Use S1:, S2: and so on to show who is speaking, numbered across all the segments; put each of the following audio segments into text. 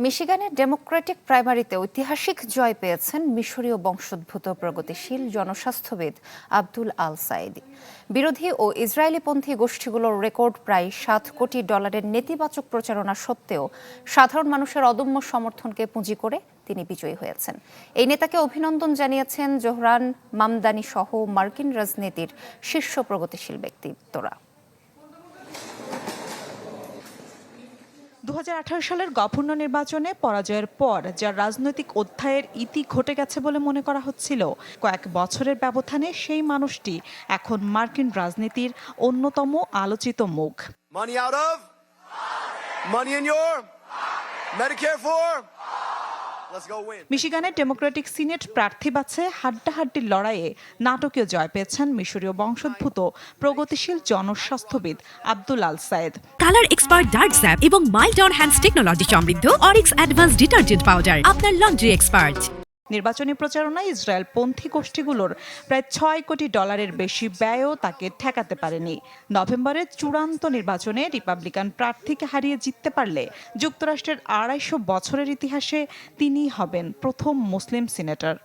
S1: মিশিগানের Democratic প্রাইমারিতে ঐতিহাসিক জয় পেয়েছেন মিশরীয় বংশোদ্ভূত প্রগতিশীল জনস্বাস্থ্যবিদ আব্দুল আল সায়েদি। বিরোধী ও ইসরায়েলিপন্থী গোষ্ঠীগুলোর রেকর্ড প্রায় $7 কোটি নেতিবাচক প্রচারণা সত্ত্বেও সাধারণ মানুষের অদম্য সমর্থনকে পুঁজি করে তিনি বিজয়ী হয়েছেন। এই নেতাকে অভিনন্দন জানিয়েছেন জোহরান মামদানি সহ মার্কিন রাজনীতির শীর্ষ প্রগতিশীল ব্যক্তিত্বরা।
S2: 2018 সালের গভর্নর নির্বাচনে পরাজয়ের পর যার রাজনৈতিক অধ্যায়ের ইতি ঘটে গেছে বলে মনে করা হচ্ছিল, কয়েক বছরের ব্যবধানে সেই মানুষটি এখন মার্কিন রাজনীতির অন্যতম আলোচিত মুখ।
S3: Money out of? Money in your? Medicare for? Let's go win.
S2: মিশিগানের ডেমোক্রেটিক সিনেট প্রার্থী বাছে হাড্ডাহাড্ডির লড়াইয়ে নাটকীয় জয় পেয়েছেন মিশরীয় বংশোদ্ভূত প্রগতিশীল জনস্বাস্থ্যবিদ আব্দুল আল সায়েদ।
S4: কালার এক্সপার্ট ডার্ক স্যাপ এবং মাইল্ড অন হ্যান্ডস টেকনোলজি সমৃদ্ধ অরিক্স অ্যাডভান্স ডিটারজেন্ট পাউডার আপনার লন্ড্রি এক্সপার্ট।
S2: নির্বাচনী প্রচারণায় ইসরায়েল পন্থী গোষ্ঠীগুলোর প্রায় $6 কোটি বেশি ব্যয়ও তাকে ঠেকাতে পারেনি। নভেম্বরের চূড়ান্ত নির্বাচনে রিপাবলিকান প্রার্থীকে হারিয়ে জিততে পারলে যুক্তরাষ্ট্রের 250 বছরের ইতিহাসে তিনিই হবেন প্রথম মুসলিম সিনেটর।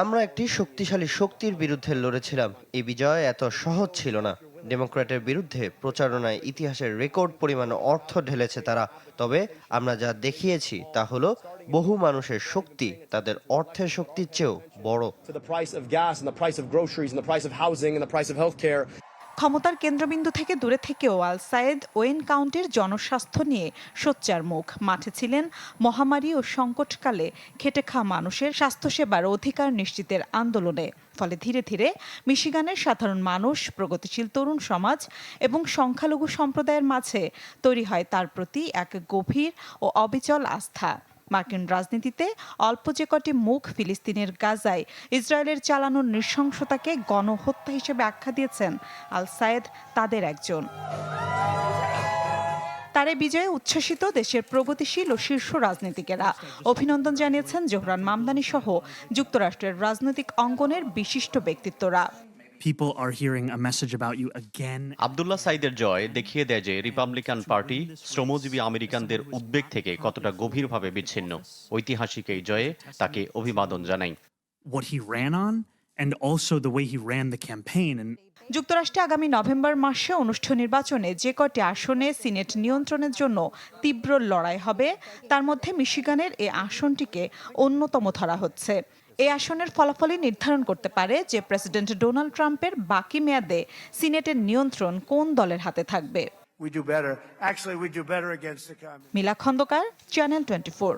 S5: আমরা একটি শক্তিশালী শক্তির বিরুদ্ধে লড়েছিলাম। এই বিজয় এত সহজ ছিল না। ডেমোক্র্যাটের বিরুদ্ধে প্রচারণায় ইতিহাসের রেকর্ড পরিমাণ অর্থ ঢেলেছে তারা। তবে আমরা যা দেখিয়েছি তা হলো বহু মানুষের শক্তি তাদের অর্থের শক্তির চেয়েও বড়।
S2: ক্ষমতার কেন্দ্রবিন্দু থেকে দূরে থেকেও আল সায়েদ ওয়েন কাউন্টির জনস্বাস্থ্য নিয়ে সোচ্চার মুখ। মাঠে ছিলেন মহামারী ও সংকটকালে খেটে খাওয়া মানুষের স্বাস্থ্যসেবার অধিকার নিশ্চিতের আন্দোলনে। ফলে ধীরে ধীরে মিশিগানের সাধারণ মানুষ, প্রগতিশীল তরুণ সমাজ এবং সংখ্যালঘু সম্প্রদায়ের মাঝে তৈরি হয় তার প্রতি এক গভীর ও অবিচল আস্থা। মার্কিন রাজনীতিতে অল্প যে কটি মুখ ফিলিস্তিনের গাজায় ইসরায়েলের চালানো নৃশংসতাকে গণহত্যা হিসেবে আখ্যা দিয়েছেন আল সায়েদ তাদের একজন। তার এই বিজয়ে উচ্ছ্বসিত দেশের প্রগতিশীল ও শীর্ষ রাজনীতিকেরা। অভিনন্দন জানিয়েছেন জোহরান মামদানি সহ যুক্তরাষ্ট্রের রাজনৈতিক অঙ্গনের বিশিষ্ট ব্যক্তিত্বরা।
S6: People are hearing a message about you again.
S7: Abdullah সাইদের জয় দেখিয়ে দেয় যে রিপাবলিকান পার্টি শ্রমজীবী আমেরিকানদের উদ্বেগ থেকে কতটা গভীরভাবে বিচ্ছিন্ন। ঐতিহাসিক এই জয়ে তাকে অভিবাদন জানাই।
S6: What he ran on and also the way he ran the campaign. And
S2: যুক্তরাষ্ট্রে আগামী নভেম্বর মাসে অনুষ্ঠেয় নির্বাচনে যে কটি আসনে সিনেট নিয়ন্ত্রণের জন্য তীব্র লড়াই হবে তার মধ্যে মিশিগানের এই আসনটিকে অন্যতম ধরা হচ্ছে। এই আসনের ফলাফলই নির্ধারণ করতে পারে যে প্রেসিডেন্ট ডোনাল্ড ট্রাম্পের বাকি মেয়াদে সিনেটের নিয়ন্ত্রণ কোন দলের হাতে থাকবে।
S3: We do better. Actually, we do better against the communists.
S2: Mila Khandakar, channel 24।